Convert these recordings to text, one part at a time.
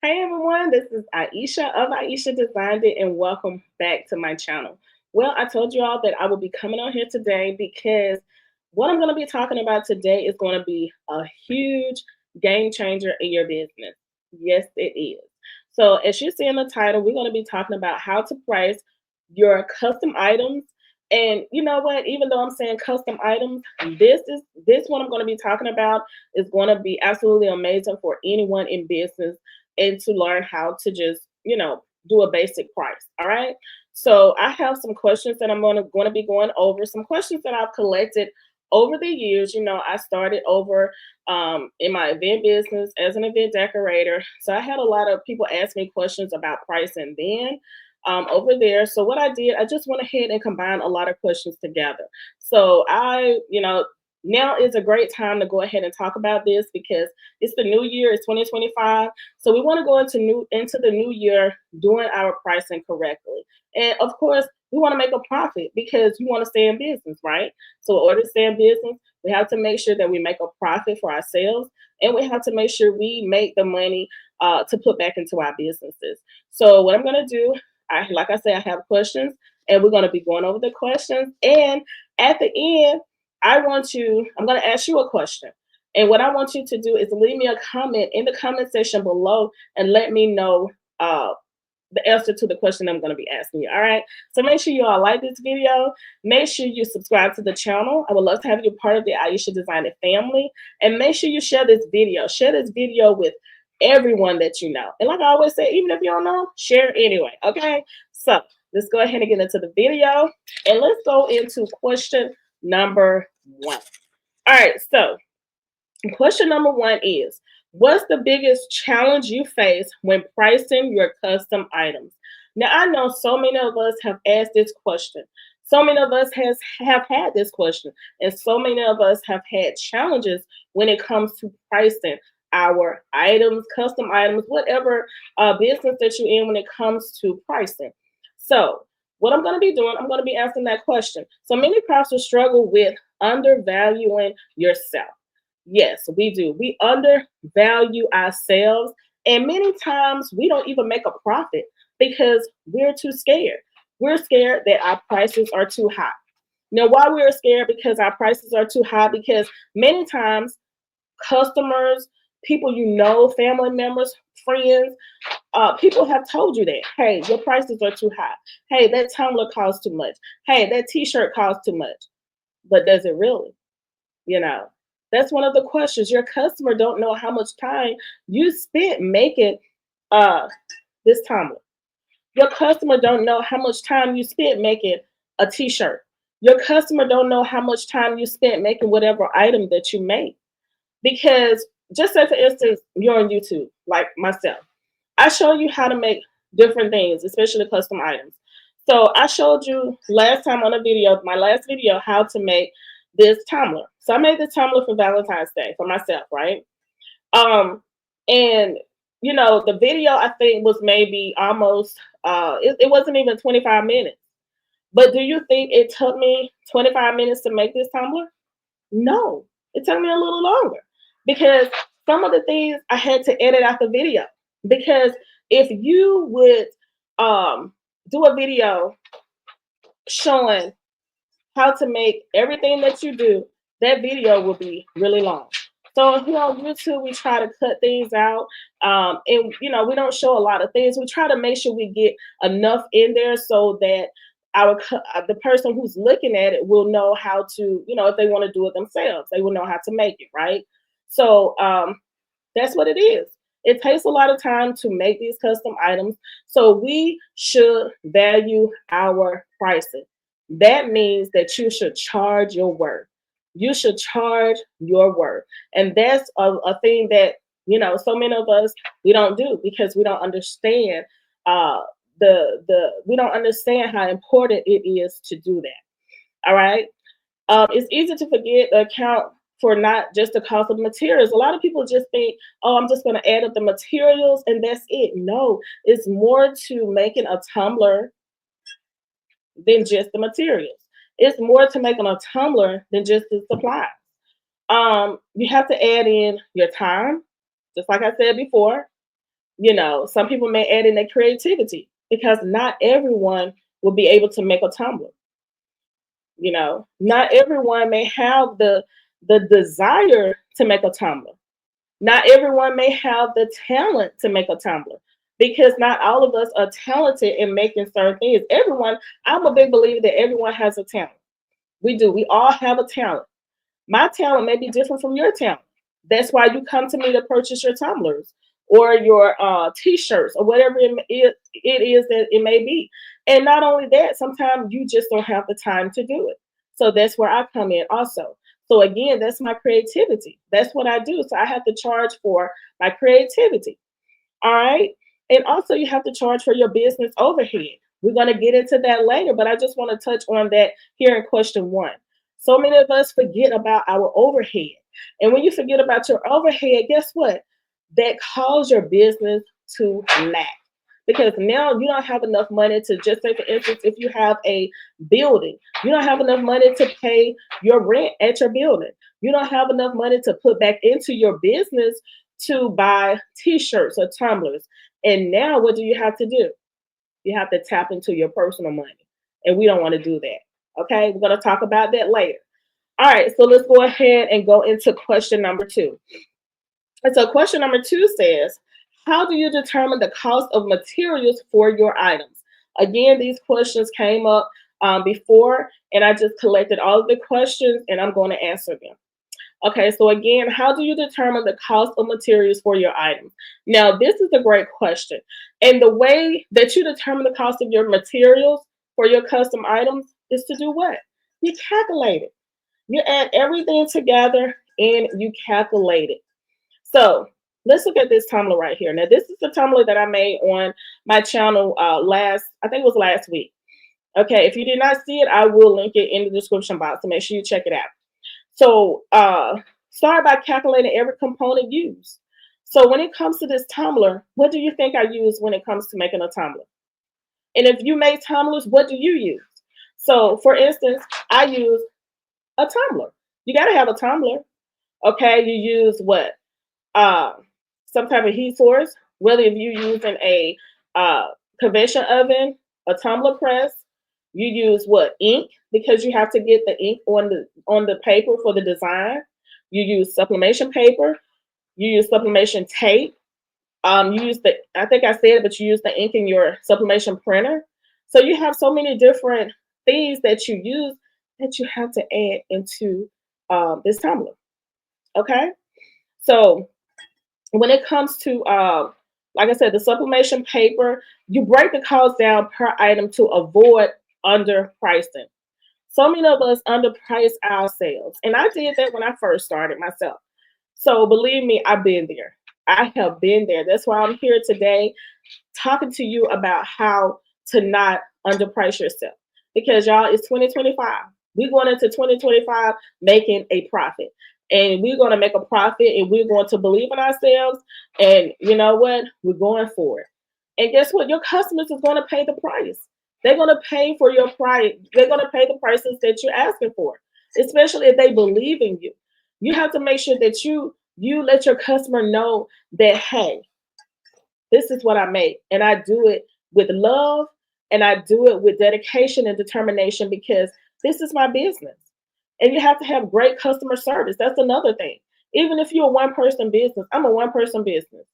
Hey everyone, this is Aisha of Aisha Designed It, and welcome back to my channel. Well, I told you all that I will be coming on here today because what I'm going to be talking about today is going to be a huge game changer in your business. Yes, it is. So, as you see in the title, we're going to be talking about how to price your custom items. And you know what? Even though I'm saying custom items, this one I'm going to be talking about is going to be absolutely amazing for anyone in business and to learn how to just, do a basic price. All right. So I have some questions that I'm going to be going over, some questions that I've collected over the years. I started over in my event business as an event decorator. So I had a lot of people ask me questions about pricing then over there. So what I did, I just went ahead and combined a lot of questions together. So now is a great time to go ahead and talk about this because it's the new year, it's 2025. So we want to go into the new year doing our pricing correctly. And of course, we want to make a profit because you want to stay in business, right? So in order to stay in business, we have to make sure that we make a profit for ourselves, and we have to make sure we make the money to put back into our businesses. So what I'm going to do, like I said, I have questions, and we're going to be going over the questions. And at the end, I'm going to ask you a question. And what I want you to do is leave me a comment in the comment section below and let me know the answer to the question I'm going to be asking you. All right. So make sure you all like this video. Make sure you subscribe to the channel. I would love to have you part of the Aisha Design It family. And make sure you share this video. Share this video with everyone that you know. And like I always say, even if you don't know, share anyway. Okay. So let's go ahead and get into the video. And let's go into question number one. All right. So question number one is, what's the biggest challenge you face when pricing your custom items? Now, I know so many of us have asked this question. So many of us have had this question, and so many of us have had challenges when it comes to pricing our items, custom items, whatever business that you're in when it comes to pricing. So, what I'm going to be doing, I'm going to be asking that question. So, many crafters struggle with undervaluing yourself. Yes, we do. We undervalue ourselves, and many times we don't even make a profit because we're too scared. We're scared that our prices are too high. Now, why we're scared because our prices are too high? Because many times customers, people you know, family members, friends, people have told you that, hey, your prices are too high. Hey, that tumbler costs too much. Hey, that t-shirt costs too much. But does it really? You know, that's one of the questions. Your customer don't know how much time you spent making uh this tumbler. Your customer don't know how much time you spent making a t-shirt. Your customer don't know how much time you spent making whatever item that you make. Because just say for instance, you're on YouTube, like myself. I show you how to make different things, especially custom items. So I showed you last time on a video, my last video, how to make this tumbler. So I made this tumbler for Valentine's Day for myself, right? Um, and the video I think was maybe almost it wasn't even 25 minutes. But do you think it took me 25 minutes to make this tumbler? No, it took me a little longer because some of the things I had to edit out the video. Because if you would do a video showing how to make everything that you do, that video will be really long. So here on YouTube, we try to cut things out, and we don't show a lot of things. We try to make sure we get enough in there so that the person who's looking at it will know how to, if they want to do it themselves, they will know how to make it, right? So that's what it is. It takes a lot of time to make these custom items, so we should value our pricing. That means that you should charge your worth. You should charge your worth. And that's a thing that, so many of us, we don't do because we don't understand uh, we don't understand how important it is to do that. All right. It's easy to forget the account for not just the cost of materials. A lot of people just think, oh, I'm just going to add up the materials and that's it. No, it's more to making a tumbler than just the materials. It's more to making a tumbler than just the supplies. You have to add in your time, just like I said before. You know, some people may add in their creativity because not everyone will be able to make a tumbler. You know, not everyone may have the desire to make a tumbler. Not everyone may have the talent to make a tumbler because not all of us are talented in making certain things. Everyone, I'm a big believer that everyone has a talent. We do. We all have a talent. My talent may be different from your talent. That's why you come to me to purchase your tumblers or your t-shirts or whatever it is that it may be. And not only that, sometimes you just don't have the time to do it. So that's where I come in also. So again, that's my creativity. That's what I do. So I have to charge for my creativity. All right. And also, you have to charge for your business overhead. We're going to get into that later, but I just want to touch on that here in question one. So many of us forget about our overhead. And when you forget about your overhead, guess what? That causes your business to lack. Because now you don't have enough money to just say, for instance, if you have a building, you don't have enough money to pay your rent at your building. You don't have enough money to put back into your business to buy t-shirts or tumblers. And now what do you have to do? You have to tap into your personal money. And we don't want to do that. Okay, we're going to talk about that later. All right, so let's go ahead and go into question number two. And so question number two says, how do you determine the cost of materials for your items? Again, these questions came up before, and I just collected all of the questions and I'm going to answer them. Okay, so again, how do you determine the cost of materials for your items? Now, this is a great question. And the way that you determine the cost of your materials for your custom items is to do what? You calculate it. You add everything together and you calculate it. So let's look at this tumbler right here. Now, this is the tumbler that I made on my channel I think it was last week. Okay, if you did not see it, I will link it in the description box, so make sure you check it out. So start by calculating every component used. So when it comes to this tumbler, what do you think I use when it comes to making a tumbler? And if you make tumblers, what do you use? So for instance, I use a tumbler. You got to have a tumbler. Okay, you use what? Uh, some type of heat source, whether if you're using a convection oven, a tumbler press, you use what? Ink, because you have to get the ink on the paper for the design. You use sublimation paper. You use sublimation tape. You use I think I said it, but you use the ink in your sublimation printer. So you have so many different things that you use that you have to add into this tumbler. Okay, so when it comes to like I said, the sublimation paper, you break the cost down per item to avoid underpricing. So many of us underprice ourselves. And I did that when I first started myself. So believe me, I've been there. I have been there. That's why I'm here today talking to you about how to not underprice yourself. Because y'all, it's 2025. We're going into 2025 making a profit. And we're going to make a profit and we're going to believe in ourselves. And you know what? We're going for it. And guess what? Your customers is going to pay the price. They're going to pay for your price. They're going to pay the prices that you're asking for, especially if they believe in you. You have to make sure that you let your customer know that, hey, this is what I make. And I do it with love and I do it with dedication and determination because this is my business. And you have to have great customer service. That's another thing. Even if you're a one person business, I'm a one person business.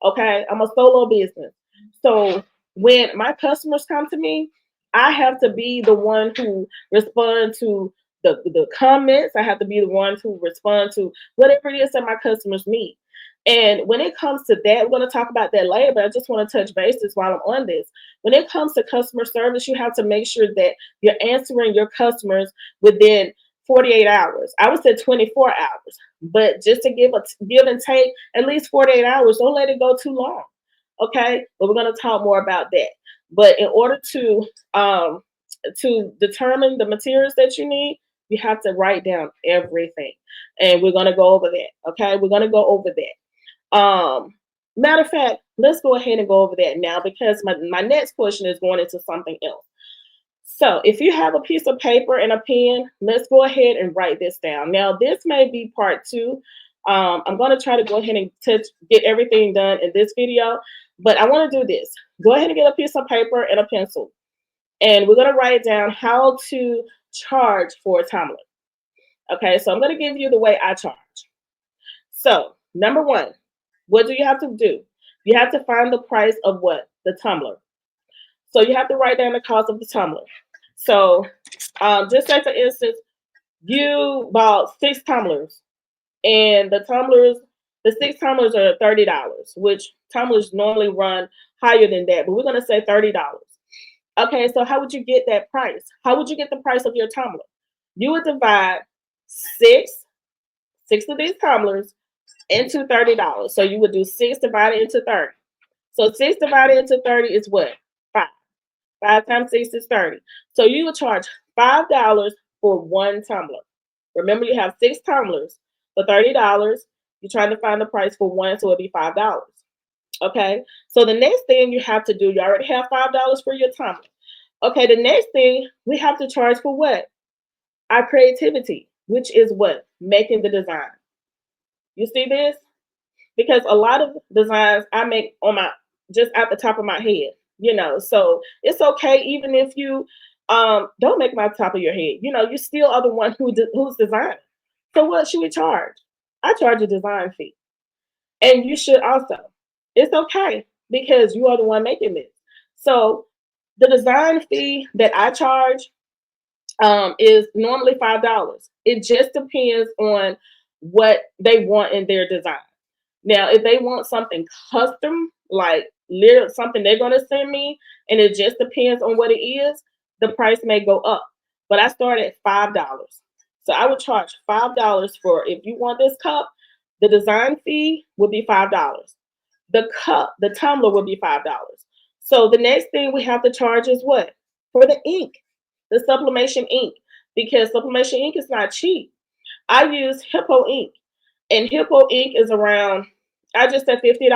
Okay. I'm a solo business. So when my customers come to me, I have to be the one who respond to the comments. I have to be the one who respond to whatever it is that my customers need. And when it comes to that, we're going to talk about that later, but I just want to touch bases while I'm on this. When it comes to customer service, you have to make sure that you're answering your customers within 48 hours. I would say 24 hours, but just to give and take at least 48 hours, don't let it go too long. Okay, but we're going to talk more about that. But in order to determine the materials that you need, you have to write down everything, and we're going to go over that. Okay, we're going to go over that. Matter of fact, let's go ahead and go over that now because my next question is going into something else. So if you have a piece of paper and a pen, let's go ahead and write this down. Now, this may be part two. I'm going to try to go ahead and get everything done in this video. But I want to do this. Go ahead and get a piece of paper and a pencil. And we're going to write down how to charge for a tumbler. Okay, so I'm going to give you the way I charge. So, number one, what do you have to do? You have to find the price of what? The tumbler. So you have to write down the cost of the tumbler. So just say for instance, you bought 6 tumblers, and the 6 tumblers are $30, which tumblers normally run higher than that, but we're gonna say $30. Okay, so how would you get that price? How would you get the price of your tumbler? You would divide six of these tumblers into $30. So you would do 6 divided into 30. So 6 divided into 30 is what? 5. 5 times 6 is 30. So you would charge $5 for one tumbler. Remember, you have 6 tumblers for $30. You're trying to find the price for one, so it'll be $5. Okay. So the next thing you have to do, you already have $5 for your tumbler. Okay. The next thing we have to charge for what? Our creativity, which is what? Making the design. You see this? Because a lot of designs I make on my just at the top of my head, so it's okay even if you don't make my top of your head. You still are the one who's designing. So what should we charge? I charge a design fee, and you should also. It's okay because you are the one making this. So the design fee that I charge is normally $5. It just depends on what they want in their design. Now, if they want something custom, like literally something they're going to send me, and it just depends on what it is, the price may go up. But I start at $5. So I would charge $5 for if you want this cup, the design fee would be $5. The cup, the tumbler would be $5. So the next thing we have to charge is what? For the ink, the sublimation ink, because sublimation ink is not cheap. I use Hippo ink, and Hippo ink is around, I just said $50.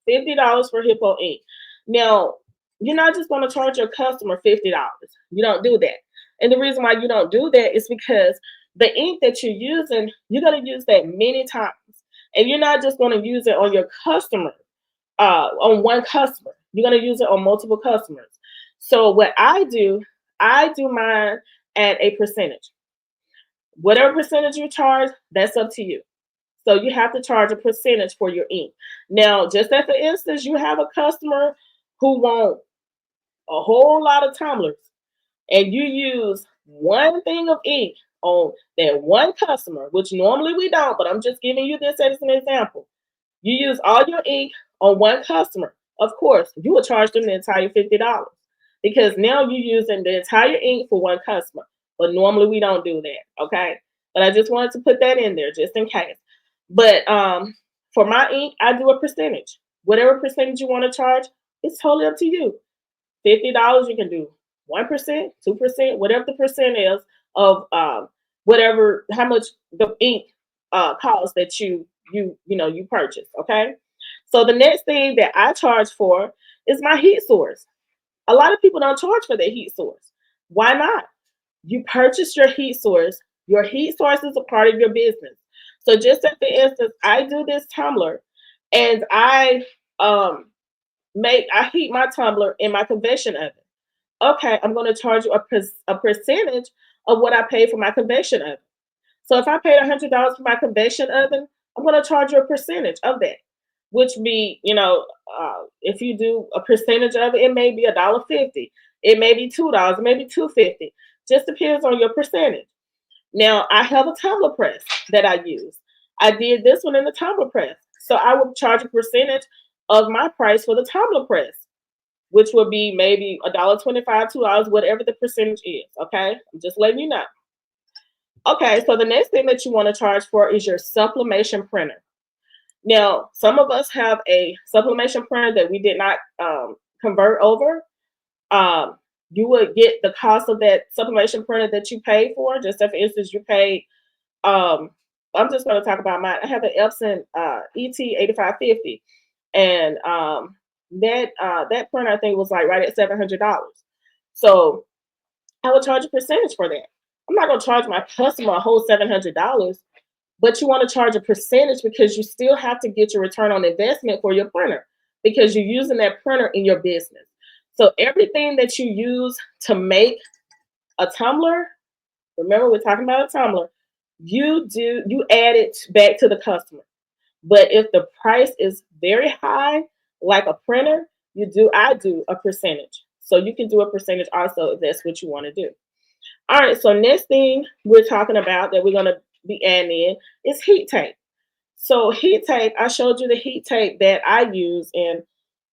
$50 for Hippo ink. Now, you're not just going to charge your customer $50. You don't do that. And the reason why you don't do that is because the ink that you're using, you're going to use that many times. And you're not just going to use it on your customer, on one customer. You're going to use it on multiple customers. So what I do mine at a percentage. Whatever percentage you charge, that's up to you. So you have to charge a percentage for your ink. Now, just as for instance, you have a customer who wants a whole lot of tumblers, and you use one thing of ink on that one customer, which normally we don't, but I'm just giving you this as an example. You use all your ink on one customer. Of course, you will charge them the entire $50 because now you're using the entire ink for one customer. But normally we don't do that. Okay. But I just wanted to put that in there just in case. But for my ink, I do a percentage. Whatever percentage you want to charge, it's totally up to you. $50, you can do 1%, 2%, whatever the percent is of whatever how much the ink costs that you purchase. Okay. So the next thing that I charge for is my heat source. A lot of people don't charge for their heat source. Why not? You purchase your heat source. Your heat source is a part of your business. So just as for instance, I do this tumbler, and um I heat my tumbler in my convection oven. Okay, I'm going to charge you a percentage of what I pay for my convection oven. So if I paid $100 for my convection oven, I'm going to charge you a percentage of that, which be, if you do a percentage of it, it may be $1.50, it may be $2, it may be $2.50. Just depends on your percentage. Now I have a tumbler press that I use. I did this one in the tumbler press, so I would charge a percentage of my price for the tumbler press, which would be maybe $1.25, $2, whatever the percentage is. Okay, I'm just letting you know. Okay, so the next thing that you want to charge for is your sublimation printer. Now, some of us have a sublimation printer that we did not convert over. You would get the cost of that sublimation printer that you paid for. Just for instance, you paid. I'm just going to talk about mine. I have an Epson ET8550, and that printer I think was like right at $700. So I would charge a percentage for that. I'm not going to charge my customer a whole $700, but you want to charge a percentage because you still have to get your return on investment for your printer, because you're using that printer in your business. So everything that you use to make a tumbler, remember we're talking about a tumbler, you add it back to the customer. But if the price is very high, like a printer, I do a percentage. So you can do a percentage also if that's what you want to do. All right, so next thing we're talking about that we're going to be adding in is heat tape. So heat tape, I showed you the heat tape that I use, and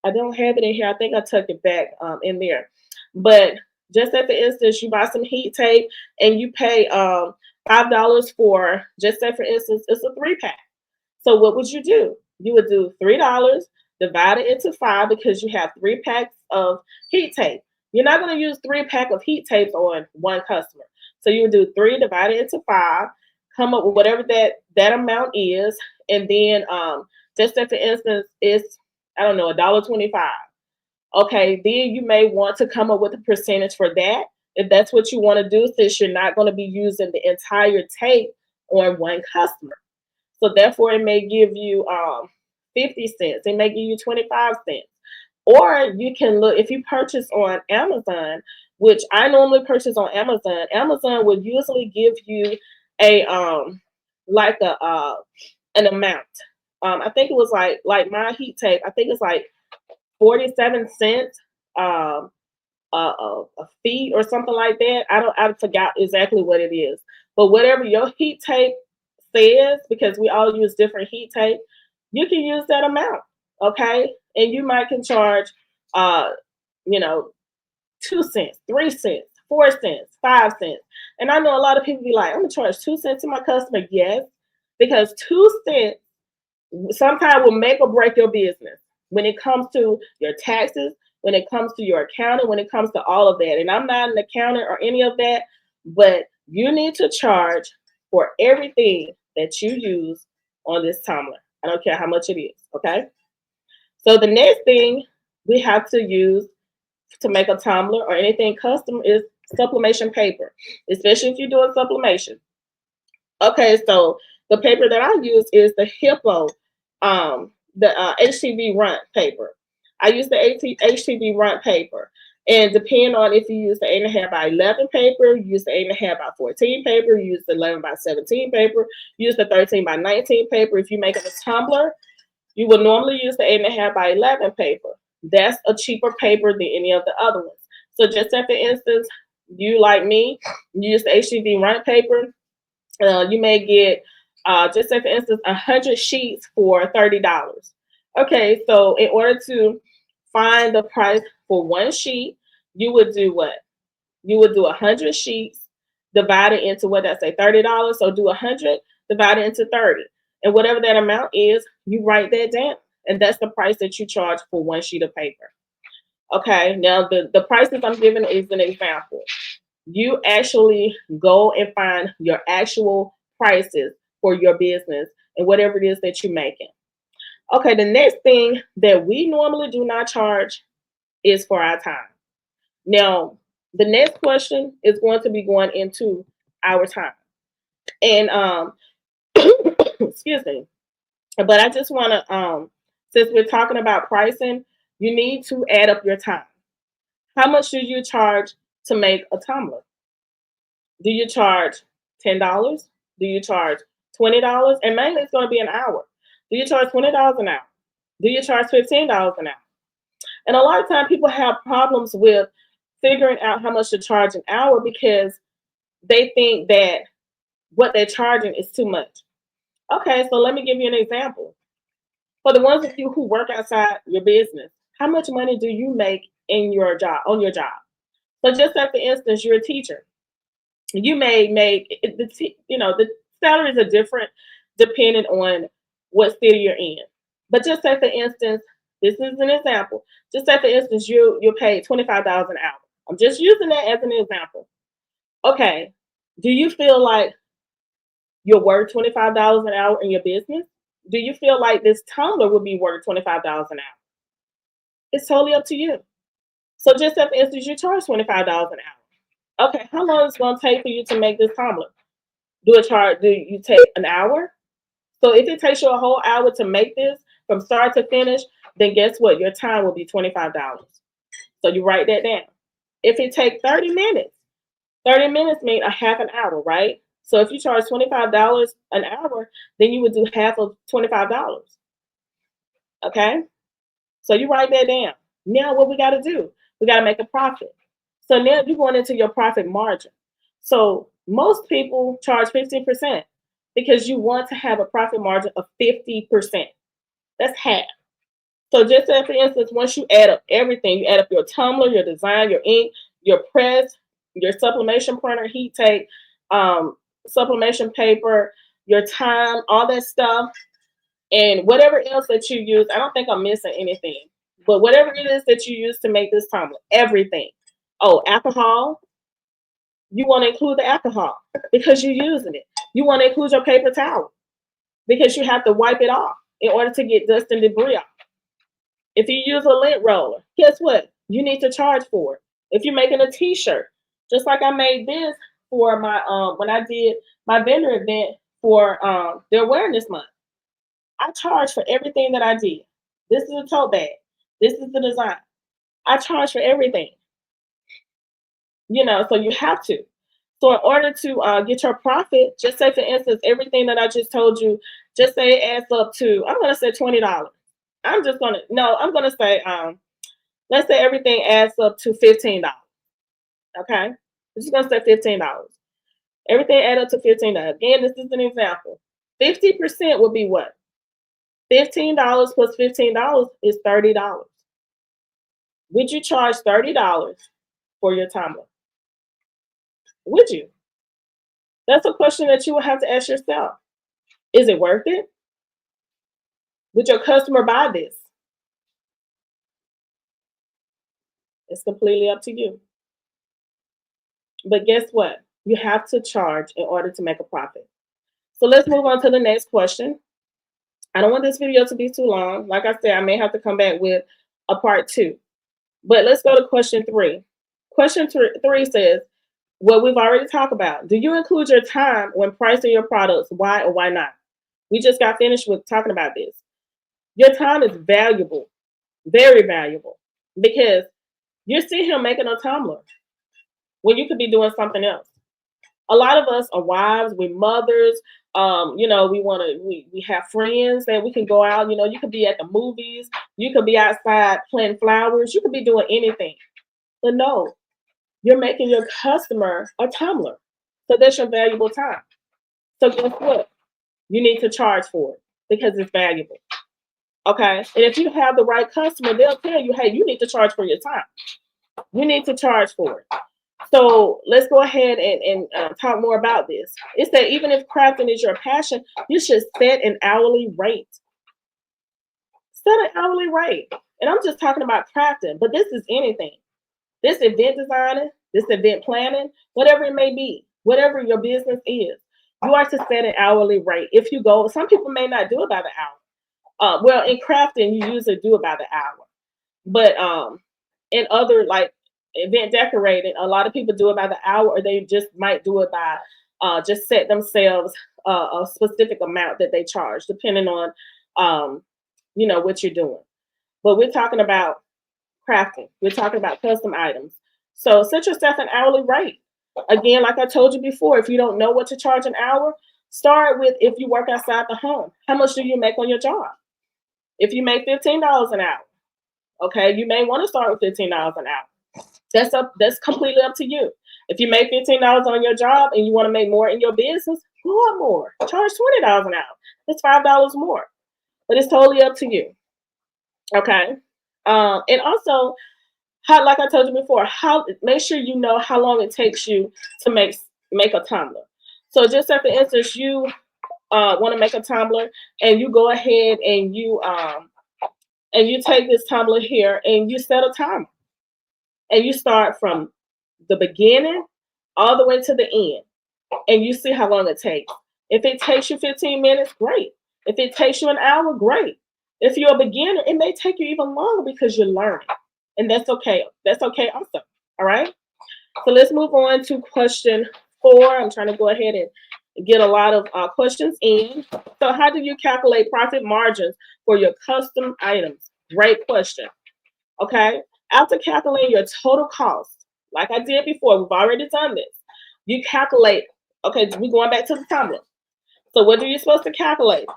I don't have it in here. I think I took it back in there. But just at the instance, you buy some heat tape and you pay $5 for, just say for instance, it's a 3-pack. So what would you do? You would do $3, divide it into 5 because you have 3 packs of heat tape. You're not going to use 3 pack of heat tapes on one customer. So you would do 3 divided into 5, come up with whatever that amount is, and then just say for instance, it's, I don't know, $1.25. Okay, then you may want to come up with a percentage for that if that's what you want to do, since you're not going to be using the entire tape on one customer. So therefore, it may give you 50 cents. It may give you 25 cents. Or you can look, if you purchase on Amazon, which I normally purchase on Amazon, Amazon would usually give you a like a an amount. I think it was like my heat tape. I think it's like 47 cents a feet or something like that. I forgot exactly what it is. But whatever your heat tape says, because we all use different heat tape, you can use that amount. Okay. And you might can charge uh, you know, 2 cents, 3 cents, 4 cents, 5 cents. And I know a lot of people be like, I'm gonna charge 2 cents to my customer. Yes, because 2 cents sometimes will make or break your business when it comes to your taxes, when it comes to your accounting, when it comes to all of that. And I'm not an accountant or any of that, but you need to charge for everything that you use on this tumbler. I don't care how much it is. Okay. So the next thing we have to use to make a tumbler or anything custom is sublimation paper, especially if you're doing sublimation. Okay, so the paper that I use is the Hippo, the HTV Runt paper. I use the HTV Runt paper. And depending on if you use the 8.5 by 11 paper, you use the 8.5 by 14 paper, you use the 11 by 17 paper, use the 13 by 19 paper. If you make it a tumbler, you would normally use the 8.5 by 11 paper. That's a cheaper paper than any of the other ones. So just say for instance, you like me, you use the HTV Runt paper. You may get, just say for instance, 100 sheets for $30. Okay, so in order to find the price for one sheet, you would do what? You would do 100 sheets divided into what I say, $30. So do 100 divided into 30, and whatever that amount is, you write that down, and that's the price that you charge for one sheet of paper. Okay, now the prices I'm giving is an example. You actually go and find your actual prices for your business and whatever it is that you're making. Okay, the next thing that we normally do not charge is for our time. Now, the next question is going to be going into our time. And excuse me. But I just want to since we're talking about pricing, you need to add up your time. How much do you charge to make a tumbler? Do you charge $10? Do you charge $20? And mainly it's going to be an hour. Do you charge $20 an hour? Do you charge $15 an hour? And a lot of time people have problems with figuring out how much to charge an hour because they think that what they're charging is too much. Okay, so let me give you an example. For the ones of you who work outside your business, how much money do you make in your job, on your job? So just say for instance, you're a teacher. You may make the salaries are different depending on what city you're in. But just say for instance, this is an example. Just say for instance, you're paid $25 an hour. I'm just using that as an example. Okay, do you feel like you're worth $25 an hour in your business? Do you feel like this tumbler would be worth $25 an hour? It's totally up to you. So just say for instance, you charge $25 an hour. Okay, how long is it going to take for you to make this tumbler? Do you take an hour? So if it takes you a whole hour to make this from start to finish, then guess what? Your time will be $25. So you write that down. If it takes 30 minutes, 30 minutes means a half an hour, right? So if you charge $25 an hour, then you would do half of $25. Okay? So you write that down. Now what we got to do? We got to make a profit. So now you're going into your profit margin. So most people charge 15% because you want to have a profit margin of 50%. That's half. So just say, for instance, once you add up everything, you add up your tumbler, your design, your ink, your press, your sublimation printer, heat tape, sublimation paper, your time, all that stuff, and whatever else that you use. I don't think I'm missing anything, but whatever it is that you use to make this tumbler, everything. Oh, alcohol. You want to include the alcohol because you're using it. You want to include your paper towel because you have to wipe it off in order to get dust and debris off. If you use a lint roller, guess what? You need to charge for it. If you're making a t-shirt, just like I made this for my when I did my vendor event for the awareness month. I charge for everything that I did. This is a tote bag. This is the design. I charge for everything. So you have to. So in order to get your profit, just say for instance, everything that I just told you, just say it adds up to, I'm gonna say $20. I'm gonna say let's say everything adds up to $15. Okay? I'm just gonna say $15. Everything add up to $15. Again, this is an example. 50% would be what? $15 plus $15 is $30. Would you charge $30 for your tumbler? Would you? That's a question that you will have to ask yourself. Is it worth it? Would your customer buy this? It's completely up to you. But guess what? You have to charge in order to make a profit. So let's move on to the next question. I don't want this video to be too long. Like I said, I may have to come back with a part 2. But let's go to question 3. Question 3 says, what we've already talked about. Do you include your time when pricing your products? Why or why not? We just got finished with talking about this. Your time is valuable, very valuable, because you're sitting here making a tumbler when you could be doing something else. A lot of us are wives, we're mothers. We have friends that we can go out. You could be at the movies, you could be outside planting flowers, you could be doing anything. But no, you're making your customer a tumbler. So that's your valuable time. So guess what? You need to charge for it because it's valuable. Okay. And if you have the right customer, they'll tell you, hey, you need to charge for your time. You need to charge for it. So let's go ahead and talk more about this. It's that even if crafting is your passion, you should set an hourly rate. Set an hourly rate. And I'm just talking about crafting, but this is anything. This event designing, this event planning, whatever it may be, whatever your business is, you are to set an hourly rate. If you go, some people may not do it by the hour. Well, in crafting, you usually do it by the hour. But in other like event decorating, a lot of people do it by the hour, or they just might do it by just set themselves a specific amount that they charge, depending on what you're doing. But we're talking about crafting. We're talking about custom items. So set yourself an hourly rate. Again, like I told you before, if you don't know what to charge an hour, start with if you work outside the home. How much do you make on your job? If you make $15 an hour, okay, you may want to start with $15 an hour. That's completely up to you. If you make $15 on your job and you want to make more in your business, go up more. Charge $20 an hour. That's $5 more. But it's totally up to you. Okay. And also, like I told you before, make sure you know how long it takes you to make a tumbler. So just say, for instance, you want to make a tumbler, and you go ahead and you take this tumbler here and you set a timer, and you start from the beginning all the way to the end, and you see how long it takes. If it takes you 15 minutes, great. If it takes you an hour, great. If you're a beginner, it may take you even longer because you're learning. And that's okay. That's okay also. All right. So let's move on to question 4. I'm trying to go ahead and get a lot of questions in. So how do you calculate profit margins for your custom items? Great question. Okay. After calculating your total cost, like I did before, we've already done this. You calculate, okay, we're going back to the tumbler. So what are you supposed to calculate?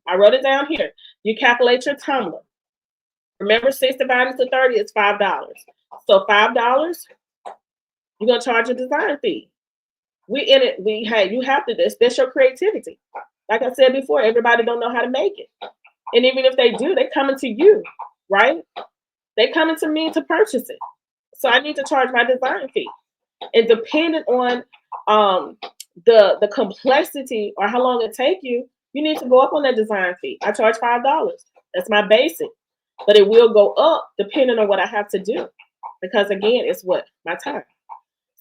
I wrote it down here. You calculate your tumbler. Remember, 6 divided to 30 is $5. So $5, you're gonna charge a design fee. We in it, hey, you have to that's your creativity. Like I said before, everybody don't know how to make it. And even if they do, they coming to you, right? They coming to me to purchase it. So I need to charge my design fee. And depending on the complexity or how long it take you, you need to go up on that design fee. I charge $5. That's my basic. But it will go up depending on what I have to do. Because again, it's what? My time.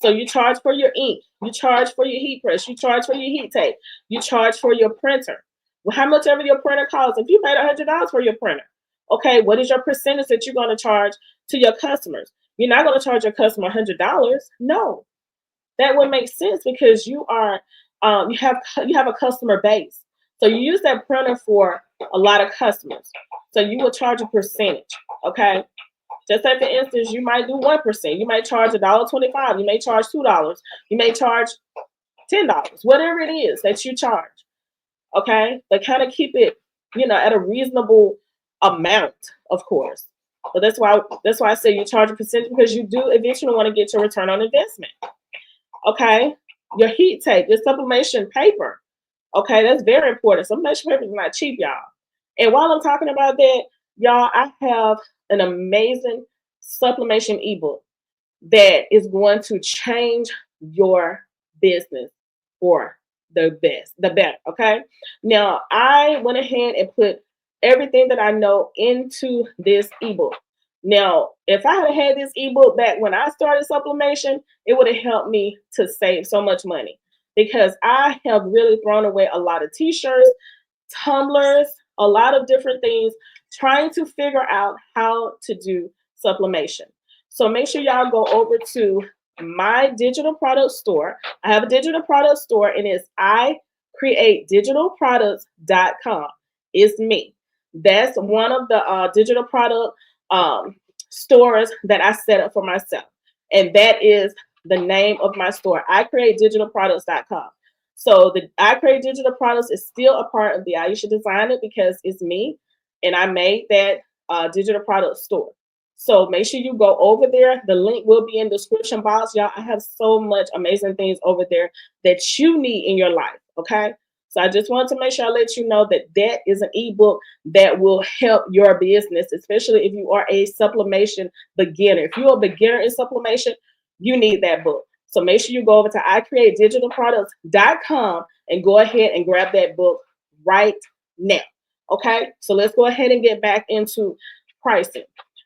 So you charge for your ink, you charge for your heat press, you charge for your heat tape, you charge for your printer. Well, how much ever your printer costs, if you paid $100 for your printer, okay, what is your percentage that you're going to charge to your customers? You're not going to charge your customer $100. No, that would make sense because you are you have a customer base. So you use that printer for a lot of customers. So you will charge a percentage, okay? Just say, for instance, you might do 1%. You might charge $1.25. You may charge $2. You may charge $10. Whatever it is that you charge, okay? But kind of keep it, at a reasonable amount, of course. But that's why I say you charge a percentage because you do eventually want to get your return on investment. Okay, your heat tape, your sublimation paper. Okay, that's very important. Sublimation paper is not cheap, y'all. And while I'm talking about that, y'all, I have an amazing sublimation ebook that is going to change your business for the better. Okay. Now, I went ahead and put everything that I know into this ebook. Now, if I had this ebook back when I started sublimation, it would have helped me to save so much money because I have really thrown away a lot of t-shirts, tumblers, a lot of different things, trying to figure out how to do sublimation. So make sure y'all go over to my digital product store. I have a digital product store and it's icreatedigitalproducts.com. It's me. That's one of the digital product stores that I set up for myself. And that is the name of my store, icreatedigitalproducts.com. So the I Create Digital Products is still a part of the Ieasha Design It because it's me and I made that digital product store. So make sure you go over there. The link will be in the description box. Y'all, I have so much amazing things over there that you need in your life, okay? So I just wanted to make sure I let you know that that is an ebook that will help your business, especially if you are a sublimation beginner. If you're a beginner in sublimation, you need that book. So make sure you go over to icreatedigitalproducts.com and go ahead and grab that book right now. Okay, so let's go ahead and get back into pricing.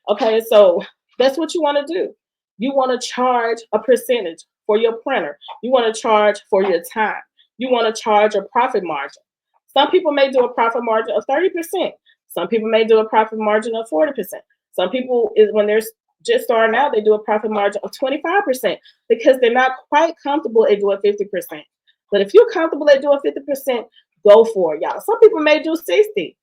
Okay, so that's what you want to do. You want to charge a percentage for your printer. You want to charge for your time. You want to charge a profit margin. Some people may do a profit margin of 30%. Some people may do a profit margin of 40%. Some people, when they're just starting out, they do a profit margin of 25% because they're not quite comfortable at doing 50%. But if you're comfortable at doing 50%, go for it, y'all. Some people may do 60%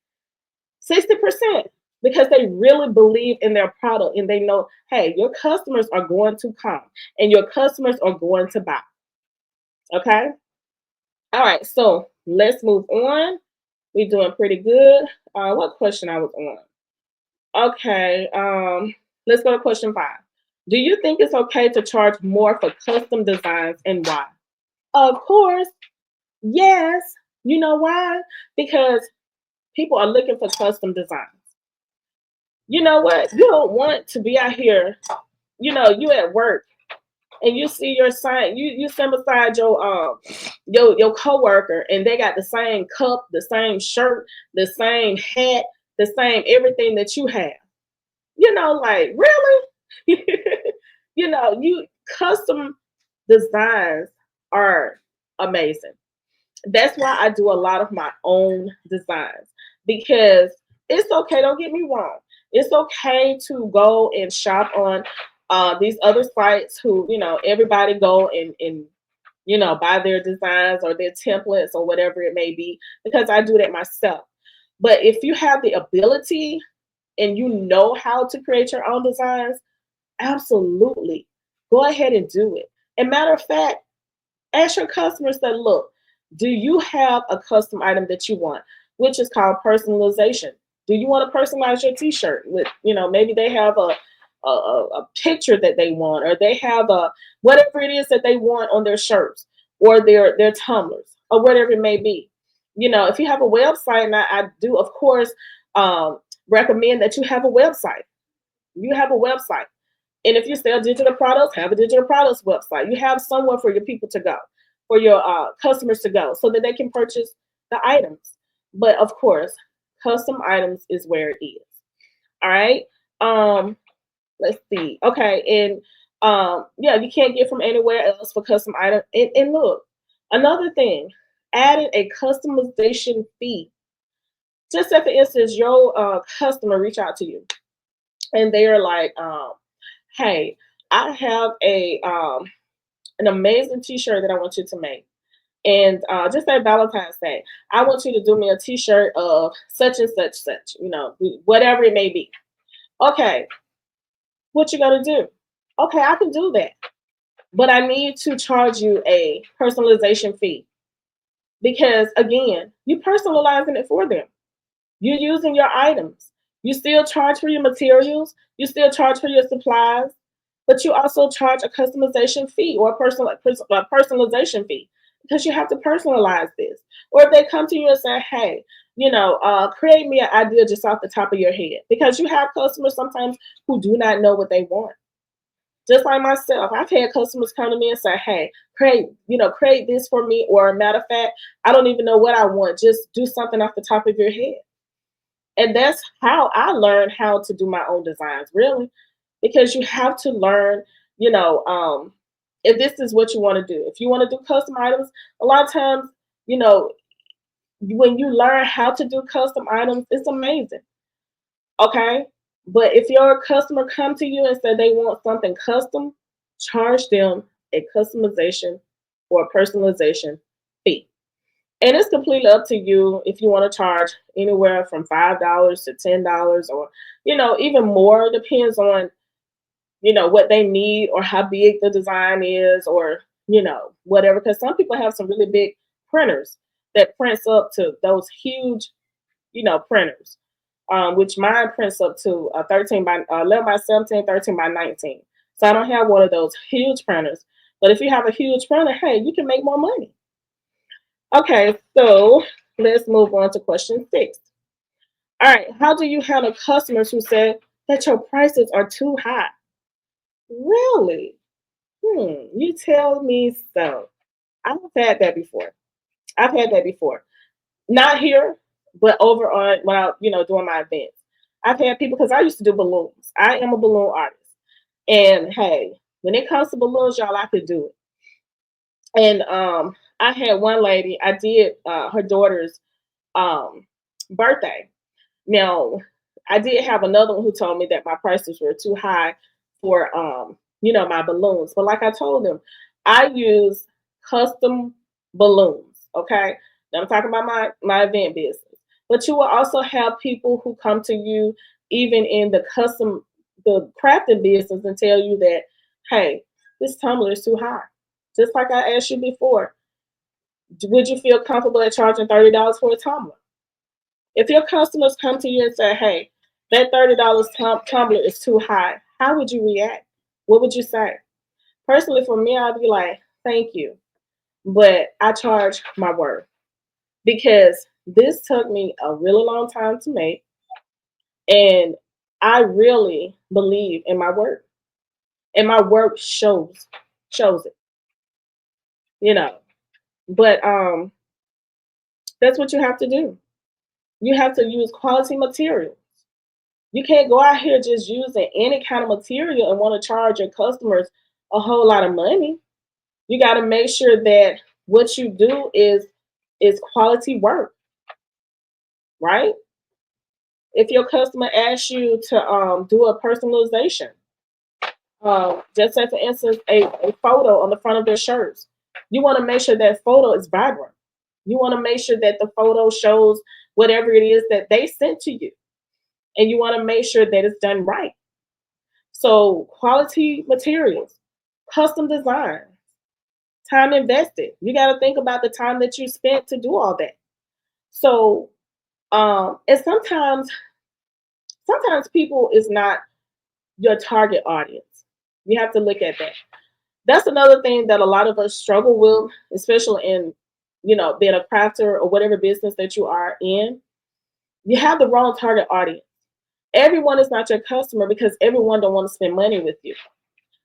because they really believe in their product and they know, hey, your customers are going to come and your customers are going to buy. Okay. All right. So let's move on. We're doing pretty good. What question I was on? Okay. Let's go to question 5. Do you think it's okay to charge more for custom designs and why? Of course. Yes. You know why? Because people are looking for custom designs. You know what? You don't want to be out here, you at work and you see your sign, you stand beside your coworker and they got the same cup, the same shirt, the same hat, the same everything that you have. Like, really? You custom designs are amazing. That's why I do a lot of my own designs because it's okay. Don't get me wrong. It's okay to go and shop on these other sites who, everybody go and buy their designs or their templates or whatever it may be, because I do that myself. But if you have the ability and you know how to create your own designs, absolutely go ahead and do it. And matter of fact, ask your customers that, look, do you have a custom item that you want, which is called personalization? Do you want to personalize your t-shirt with, maybe they have a picture that they want, or they have a whatever it is that they want on their shirts or their tumblers or whatever it may be. If you have a website, and I do, of course, recommend that you have a website. You have a website. And if you sell digital products, have a digital products website. You have somewhere for your people to go, for your customers to go, so that they can purchase the items. But of course, custom items is where it is. All right. Let's see. Okay, and yeah, you can't get from anywhere else for custom item. And look, another thing, adding a customization fee. Just say, for instance, your customer reach out to you, and they are like, "Hey, I have a an amazing T-shirt that I want you to make." And just say Valentine's Day, I want you to do me a T-shirt of such and such, such, whatever it may be. Okay, what you gonna do? Okay, I can do that, but I need to charge you a personalization fee, because again, you personalizing it for them. You're using your items. You still charge for your materials. You still charge for your supplies, but you also charge a customization fee or a personalization fee, because you have to personalize this. Or if they come to you and say, "Hey, create me an idea just off the top of your head," because you have customers sometimes who do not know what they want. Just like myself, I've had customers come to me and say, "Hey, create this for me," or matter of fact, "I don't even know what I want. Just do something off the top of your head." And that's how I learned how to do my own designs, really, because you have to learn, you know, um, if this is what you want to do. If you want to do custom items, a lot of times, you know, when you learn how to do custom items, it's amazing. Okay. But if your customer come to you and say they want something custom, charge them a customization or a personalization fee. And it's completely up to you if you want to charge anywhere from $5 to $10, or, even more. Depends on, what they need or how big the design is, or, whatever. Because some people have some really big printers that prints up to those huge, printers, which mine prints up to 13 by 11 by 17, 13 by 19. So I don't have one of those huge printers. But if you have a huge printer, hey, you can make more money. Okay, so let's move on to question 6. All right, how do you handle customers who say that your prices are too high? Really? You tell me so. I've had that before. I've had that before. Not here, but over on when I, doing my events. I've had people, because I used to do balloons. I am a balloon artist. And hey, when it comes to balloons, y'all, I could do it. And I had one lady, I did her daughter's birthday. Now, I did have another one who told me that my prices were too high for my balloons. But like I told them, I use custom balloons. Okay. Now I'm talking about my event business. But you will also have people who come to you even in the crafting business, and tell you that, hey, this tumbler is too high. Just like I asked you before, would you feel comfortable at charging $30 for a tumbler? If your customers come to you and say, "Hey, that $30 tumbler is too high," how would you react? What would you say? Personally, for me, I'd be like, "Thank you, but I charge my worth, because this took me a really long time to make, and I really believe in my work, and my work shows it, you know." But that's what you have to do. You have to use quality material. You can't go out here just using any kind of material and want to charge your customers a whole lot of money. You got to make sure that what you do is quality work, right? If your customer asks you to do a personalization, just say for instance a photo on the front of their shirts, you want to make sure that photo is vibrant. You want to make sure that the photo shows whatever it is that they sent to you. and you want to make sure that it's done right. So quality materials, custom design, time invested. You got to think about the time that you spent to do all that. So and sometimes people is not your target audience. You have to look at that. That's another thing that a lot of us struggle with, especially in, being a crafter or whatever business that you are in. You have the wrong target audience. Everyone is not your customer because everyone don't want to spend money with you.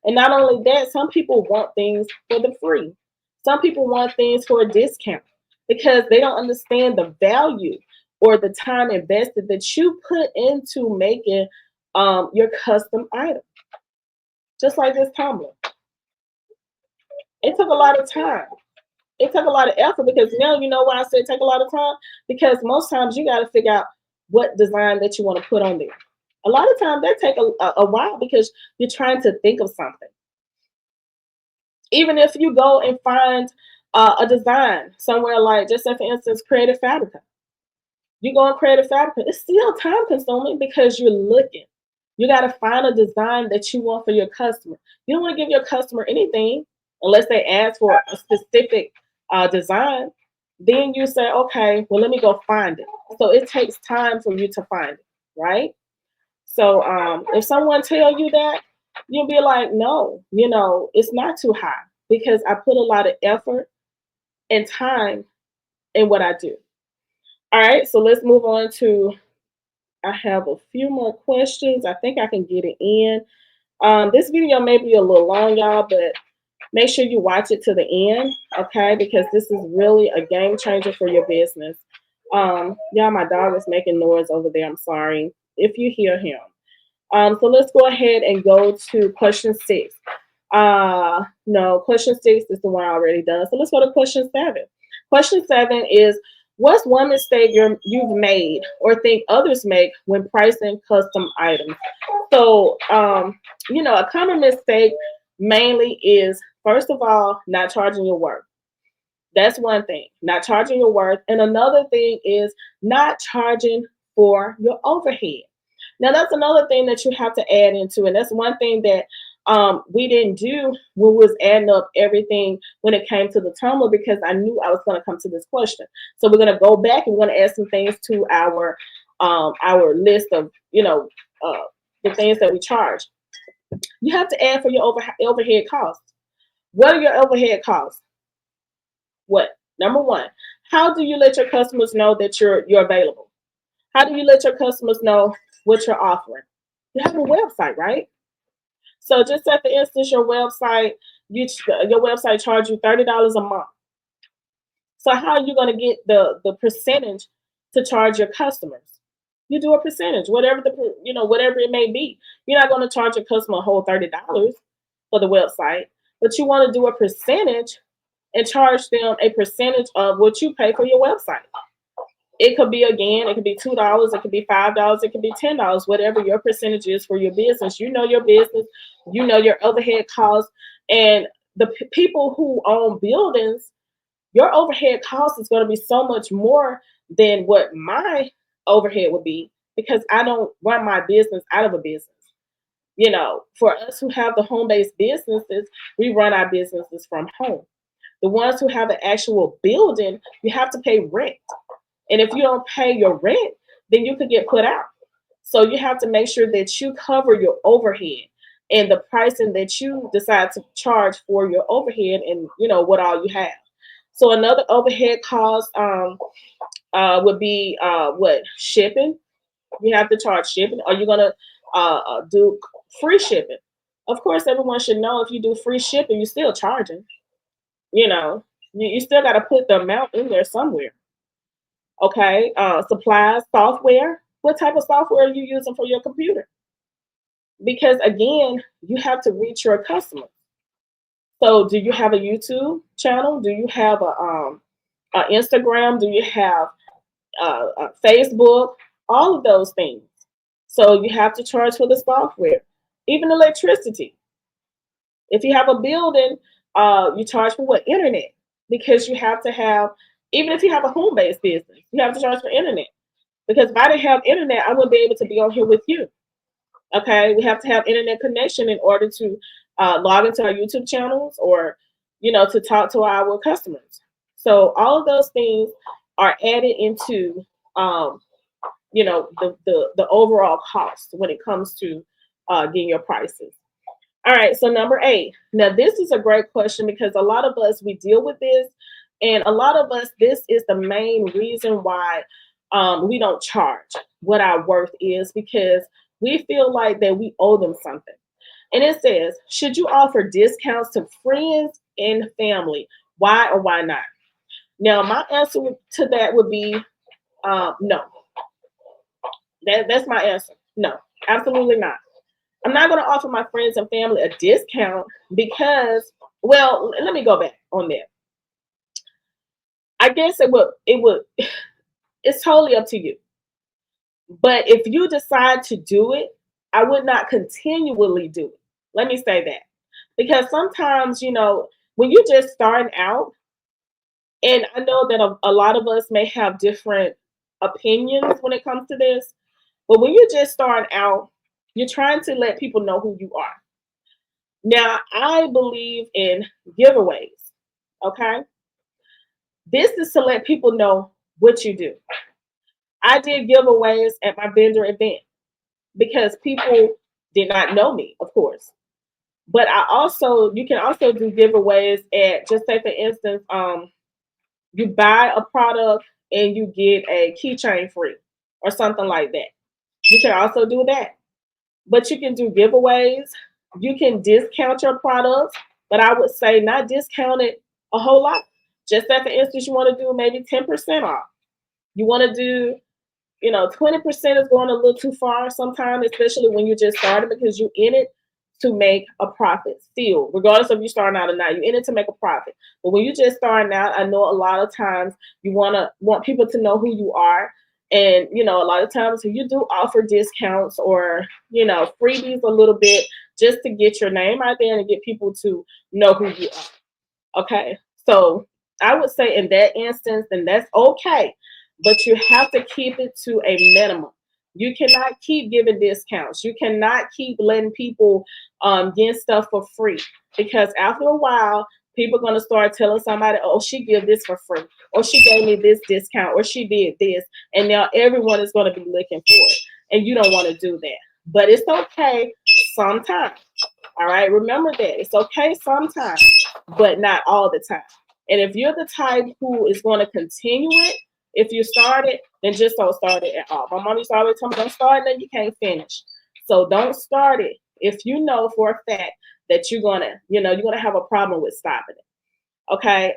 And not only that, some people want things for the free. Some people want things for a discount because they don't understand the value or the time invested that you put into making your custom item. Just like this tumbler. It took a lot of time. It took a lot of effort because now you know why I said take a lot of time, because most times you got to figure out what design that you want to put on there. A lot of times that take a while because you're trying to think of something. Even if you go and find a design somewhere, like just say for instance Creative Fabrica, you go on Creative Fabrica, it's still time consuming because you're looking. You got to find a design that you want for your customer. You don't want to give your customer anything unless they ask for a specific design. Then you say, okay, well, let me go find it. So it takes time for you to find it, right? So if someone tell you that, you'll be like, no, it's not too high because I put a lot of effort and time in what I do. All right, so let's move on to. I have a few more questions. I think I can get it in. This video may be a little long, y'all, but make sure you watch it to the end, okay? Because this is really a game changer for your business. Y'all, my dog is making noise over there. I'm sorry if you hear him. So let's go ahead and go to question 6. No, question 6 is the one I already done. So let's go to question 7. Question 7 is, what's one mistake you've made or think others make when pricing custom items? So, a common mistake mainly is, first of all, not charging your worth. That's one thing, not charging your worth. And another thing is not charging for your overhead. Now, that's another thing that you have to add into. And that's one thing that we didn't do when we was adding up everything when it came to the tumbler, because I knew I was going to come to this question. So we're going to go back and we're going to add some things to our list of, the things that we charge. You have to add for your overhead costs. What are your overhead costs? What? Number one, how do you let your customers know that you're available? How do you let your customers know what you're offering? You have a website, right? So just say for instance, your website charge you $30 a month. So how are you going to get the percentage to charge your customers? You do a percentage, whatever whatever it may be. You're not going to charge your customer a whole $30 for the website, but you want to do a percentage and charge them a percentage of what you pay for your website. It could be, again, it could be $2, it could be $5, it could be $10, whatever your percentage is for your business. You know your business, you know your overhead costs, and the people who own buildings, your overhead cost is going to be so much more than what my overhead would be, because I don't run my business out of a business. For us who have the home-based businesses, we run our businesses from home. The ones who have an actual building, you have to pay rent. And if you don't pay your rent, then you could get put out. So you have to make sure that you cover your overhead and the pricing that you decide to charge for your overhead, and what all you have. So another overhead cost would be what? Shipping. You have to charge shipping. Are you gonna do free shipping? Of course, everyone should know if you do free shipping, you're still charging. You still got to put the amount in there somewhere. Okay, supplies, software. What type of software are you using for your computer? Because again, you have to reach your customers. So, do you have a YouTube channel? Do you have a Instagram? Do you have a Facebook? All of those things. So you have to charge for the software, even electricity. If you have a building, you charge for what? Internet, because you have to have. Even if you have a home-based business, you have to charge for internet. Because if I didn't have internet, I wouldn't be able to be on here with you. Okay, we have to have internet connection in order to log into our YouTube channels or, to talk to our customers. So all of those things are added into, um, the overall cost when it comes to getting your prices. All right, so number 8. Now this is a great question because a lot of us we deal with this, and a lot of us this is the main reason why we don't charge what our worth is because we feel like that we owe them something. And it says, should you offer discounts to friends and family? Why or why not? Now my answer to that would be no. That's my answer. No, absolutely not. I'm not going to offer my friends and family a discount because, well, let me go back on that. I guess it would it's totally up to you. But if you decide to do it, I would not continually do it. Let me say that. Because sometimes, when you're just starting out, and I know that a lot of us may have different opinions when it comes to this, but when you're just starting out, you're trying to let people know who you are. Now, I believe in giveaways. Okay. This is to let people know what you do. I did giveaways at my vendor event because people did not know me, of course. But you can also do giveaways at, just say for instance, you buy a product and you get a keychain free or something like that. You can also do that. But you can do giveaways. You can discount your products, but I would say not discount it a whole lot. Just say for instance, you want to do maybe 10% off. You want to do 20% is going a little too far sometimes, especially when you're just starting because you're in it to make a profit still, regardless of you starting out or not. You're in it to make a profit. But when you're just starting out, I know a lot of times you want people to know who you are. And a lot of times you do offer discounts or freebies a little bit just to get your name out there and get people to know who you are. Okay. So I would say in that instance, then that's okay. But you have to keep it to a minimum. You cannot keep giving discounts. You cannot keep letting people get stuff for free because after a while, people are going to start telling somebody, oh, she give this for free, or she gave me this discount, or she did this. And now everyone is going to be looking for it. And you don't want to do that. But it's okay sometimes. All right. Remember that. It's okay sometimes, but not all the time. And if you're the type who is going to continue it, if you start it, then just don't start it at all. My mom used to always tell me, don't start it, then you can't finish. So don't start it if you know for a fact that you're gonna have a problem with stopping it. Okay.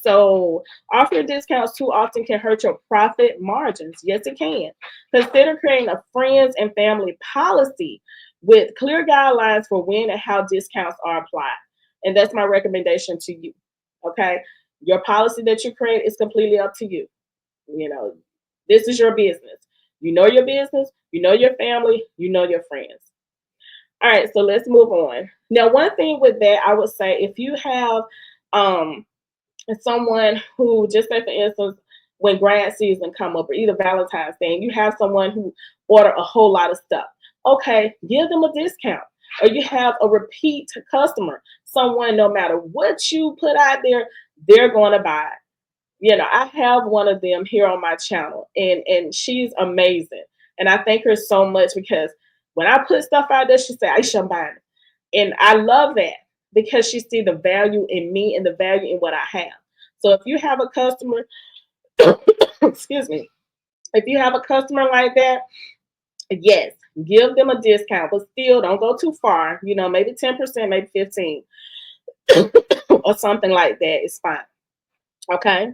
So offering discounts too often can hurt your profit margins. Yes, it can. Consider creating a friends and family policy with clear guidelines for when and how discounts are applied. And that's my recommendation to you. Okay. Your policy that you create is completely up to you. You know, this is your business. You know your business, you know your family, you know your friends. All right, so let's move on. Now, one thing with that, I would say if you have um someone who, just say for instance, when grad season come up or either Valentine's Day, and you have someone who order a whole lot of stuff, okay, give them a discount. Or you have a repeat customer, someone no matter what you put out there, they're going to buy it. I have one of them here on my channel, and she's amazing. And I thank her so much because when I put stuff out there, she said, Ieasha, I'm buying it. And I love that because she see the value in me and the value in what I have. So if you have a customer, excuse me, if you have a customer like that, yes, give them a discount, but still don't go too far. Maybe 10%, maybe 15, or something like that is fine. Okay.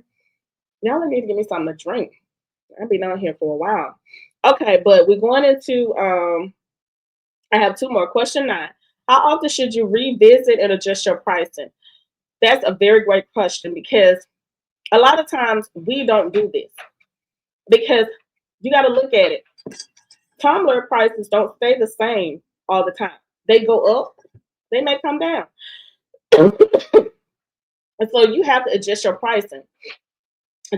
Now I need to give me something to drink. I've been on here for a while. Okay, but we're going into I have two more. Question 9. How often should you revisit and adjust your pricing? That's a very great question because a lot of times we don't do this because you got to look at it. Tumbler prices don't stay the same all the time. They go up, they may come down. And so you have to adjust your pricing.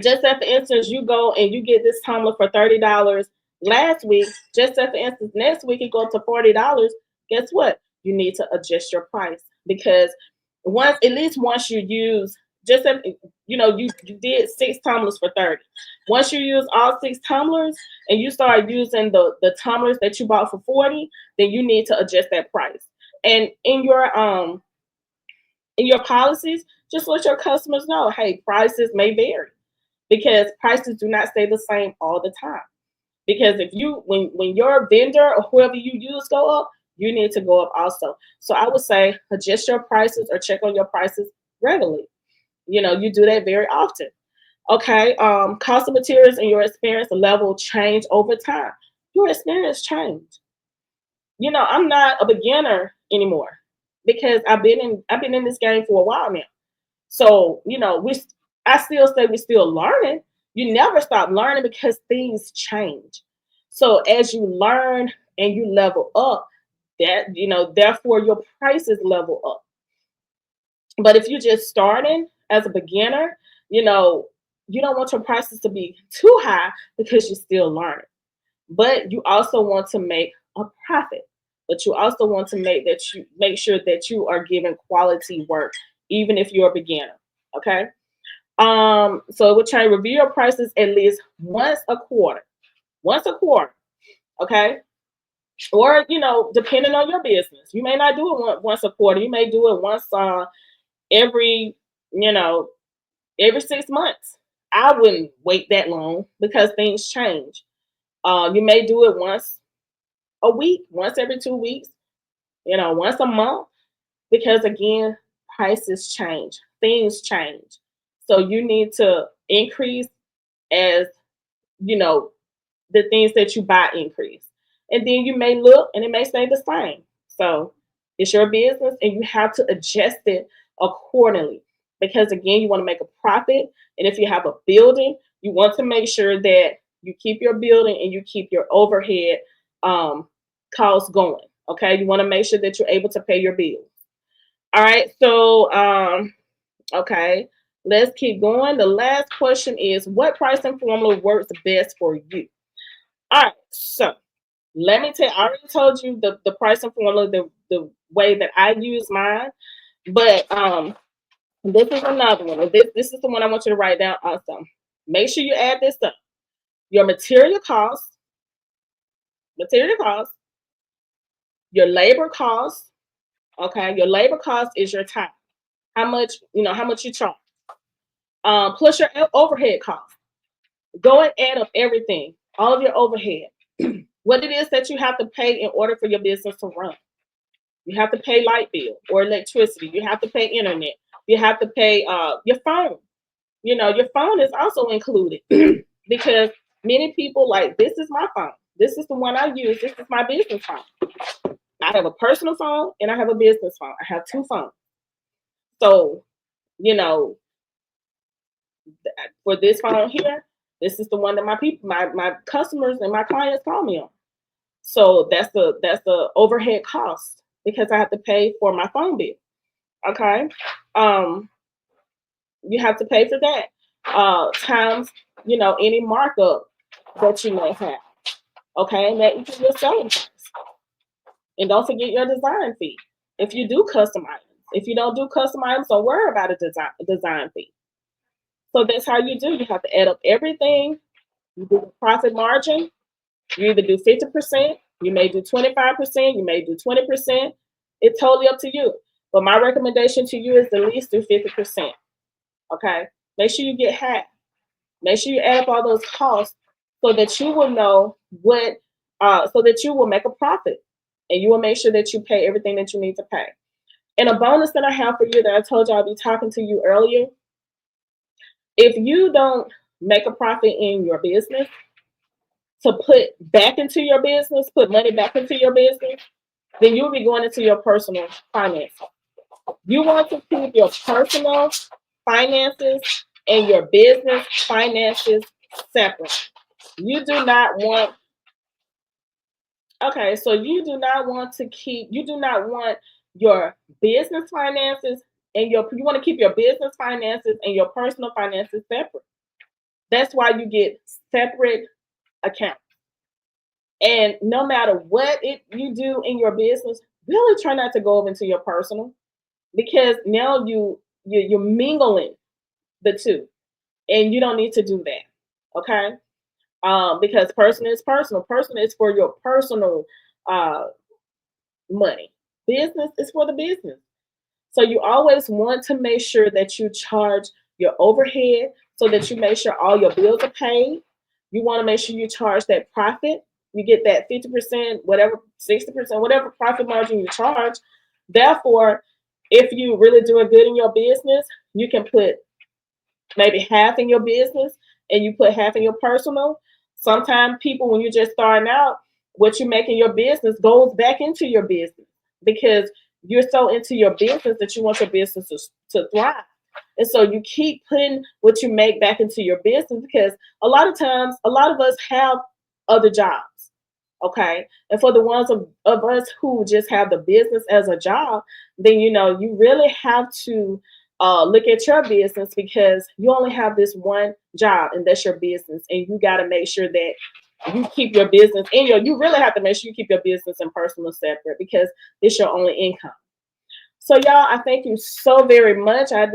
Just at the instance, you go and you get this tumbler for $30 last week. Just at the instance, next week it goes to $40. Guess what? You need to adjust your price because at least once you use just if, you did six tumblers for 30. Once you use all six tumblers and you start using the tumblers that you bought for 40, then you need to adjust that price. And in your policies, just let your customers know, hey, prices may vary because prices do not stay the same all the time. Because if you when your vendor or whoever you use go up, you need to go up also. So I would say adjust your prices or check on your prices regularly. You do that very often. Okay. Cost of materials and your experience level change over time. Your experience change. I'm not a beginner anymore because I've been in this game for a while now. So, I still say we're still learning. You never stop learning because things change. So as you learn and you level up, therefore your prices level up. But if you're just starting as a beginner, you know, you don't want your prices to be too high because you're still learning. But you also want to make a profit. But you also want to make sure that you are giving quality work, even if you're a beginner. Okay. So we're trying to review your prices at least once a quarter. Once a quarter. Okay. Or, depending on your business. You may not do it once a quarter. You may do it once every, you know, every 6 months. I wouldn't wait that long because things change. You may do it once a week, once every 2 weeks, once a month, because again, prices change, things change. So you need to increase as you know the things that you buy increase. And then you may look and it may stay the same. So it's your business and you have to adjust it accordingly. Because again, you want to make a profit. And if you have a building, you want to make sure that you keep your building and you keep your overhead um, costs going. Okay. You want to make sure that you're able to pay your bills. All right. So, okay. Let's keep going. The last question is what pricing formula works best for you? All right. So let me tell you, I already told you the pricing formula, the way that I use mine, but this is another one. This is the one I want you to write down also. Make sure you add this up. Your material costs, your labor costs. Okay, your labor cost is your time. How much you charge. Plus your overhead costs. Go and add up everything, all of your overhead. What it is that you have to pay in order for your business to run. You have to pay light bill or electricity. You have to pay internet. You have to pay your phone. Your phone is also included because many people like this is my phone. This is the one I use. This is my business phone. I have a personal phone and I have a business phone. I have two phones. So, you know, for this phone here, this is the one that my customers and my clients call me on. So that's the overhead cost because I have to pay for my phone bill. Okay. Um, you have to pay for that. Times, any markup that you may have. Okay, and that equals your selling price. And don't forget your design fee. If you do custom items. If you don't do custom items, don't worry about a design fee. So that's how you do. You have to add up everything. You do the profit margin. You either do 50%, you may do 25%, you may do 20%. It's totally up to you. But my recommendation to you is at least do 50%. Okay. Make sure you get half. Make sure you add up all those costs so that you will know so that you will make a profit and you will make sure that you pay everything that you need to pay. And a bonus that I have for you that I told you I'll be talking to you earlier, if you don't make a profit in your business to put back into your business, put money back into your business, then you'll be going into your personal finances. You want to keep your personal finances and your business finances separate. You do not want, okay, so you do not want your business finances you want to keep your business finances and your personal finances separate. That's why you get separate accounts. And no matter what you do in your business, really try not to go over into your personal, because now you're mingling the two, and you don't need to do that. Okay, because personal is personal. Personal is for your personal uh, money. Business is for the business. So you always want to make sure that you charge your overhead, so that you make sure all your bills are paid. You want to make sure you charge that profit. You get that 50%, whatever, 60%, whatever profit margin you charge. Therefore, if you really doing good in your business, you can put maybe half in your business and you put half in your personal. Sometimes people, when you're just starting out, what you make in your business goes back into your business, because you're so into your business that you want your business to thrive. And so you keep putting what you make back into your business, because a lot of times, a lot of us have other jobs. Okay. And for the ones of us who just have the business as a job, then you really have to look at your business, because you only have this one job, and that's your business. And you got to make sure that you keep your business in you really have to make sure you keep your business and personal separate, because it's your only income. So y'all, I thank you so very much. I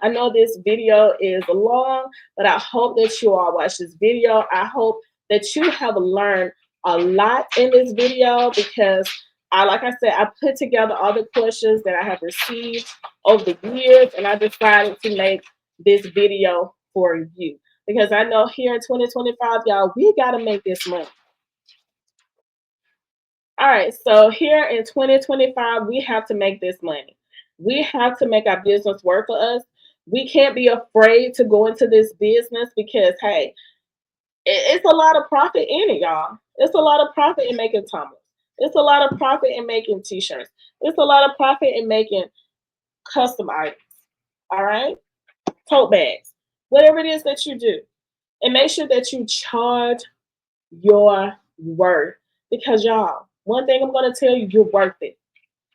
know this video is long, but I hope that you all watch this video. I hope that you have learned a lot in this video, because like I said, I put together all the questions that I have received over the years, and I decided to make this video for you, because I know here in 2025, y'all, we got to make this money. All right, so here in 2025, we have to make this money. We have to make our business work for us. We can't be afraid to go into this business, because, hey, it's a lot of profit in it, y'all. It's a lot of profit in making tumblers. It's a lot of profit in making t-shirts. It's a lot of profit in making custom items. All right, tote bags, whatever it is that you do, and make sure that you charge your worth, because y'all, one thing I'm going to tell you, you're worth it.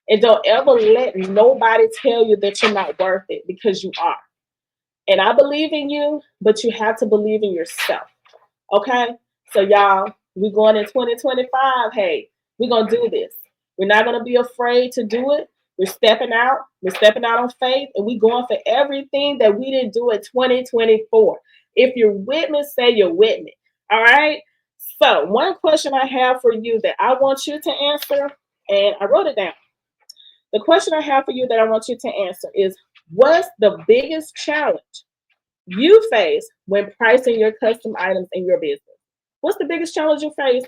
And don't ever let nobody tell you that you're not worth it, because you are. And I believe in you, but you have to believe in yourself. Okay? So y'all, we're going in 2025. Hey, we're going to do this. We're not going to be afraid to do it. We're stepping out. We're stepping out on faith, and we're going for everything that we didn't do in 2024. If you're with me, say you're with me. All right? So one question I have for you that I want you to answer, and I wrote it down. The question I have for you that I want you to answer is, what's the biggest challenge you face when pricing your custom items in your business? What's the biggest challenge you face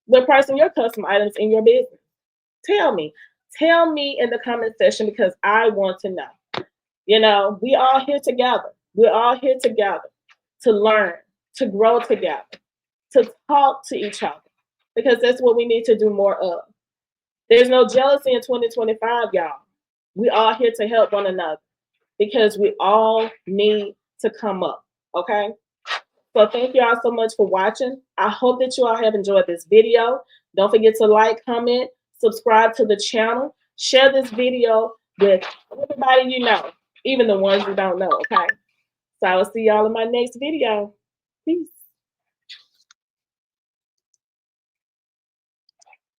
when pricing your custom items in your business? Tell me. Tell me in the comment section, because I want to know. We all here together. We're all here together to learn, to grow together, to talk to each other, because that's what we need to do more of. There's no jealousy in 2025, y'all. We all here to help one another, because we all need to come up. Okay? So thank you all so much for watching. I hope that you all have enjoyed this video. Don't forget to like, comment, subscribe to the channel. Share this video with everybody you know, even the ones you don't know. Okay? So I will see y'all in my next video. Peace.